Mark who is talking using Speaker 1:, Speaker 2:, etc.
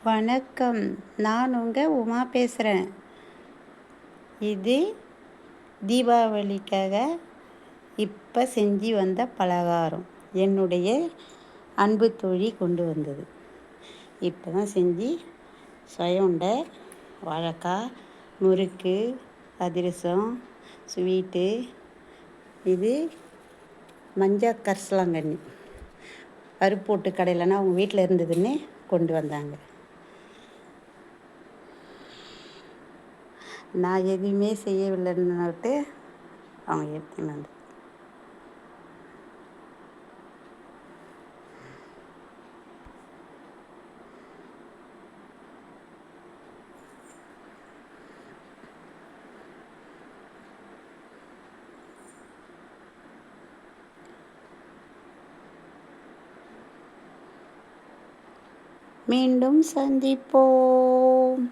Speaker 1: வணக்கம். நான் உங்கள் உமா பேசுகிறேன். இது தீபாவளிக்காக இப்போ செஞ்சு வந்த பலகாரம். என்னுடைய அன்பு தோழி கொண்டு வந்தது. இப்போ தான் செஞ்சு சுயஉண்டை, வாழைக்காய், முறுக்கு, அதிரசம், ஸ்வீட்டு. இது மஞ்சள் கரிசலாங்கண்ணி பருப்பு போட்டு கடையிலனா அவங்க வீட்டில் இருந்ததுன்னு கொண்டு வந்தாங்க. நான் எதுவுமே செய்யவில்லைன்னுட்டு அவங்க எடுத்துன்னு வந்து மீண்டும் சந்திப்போம்.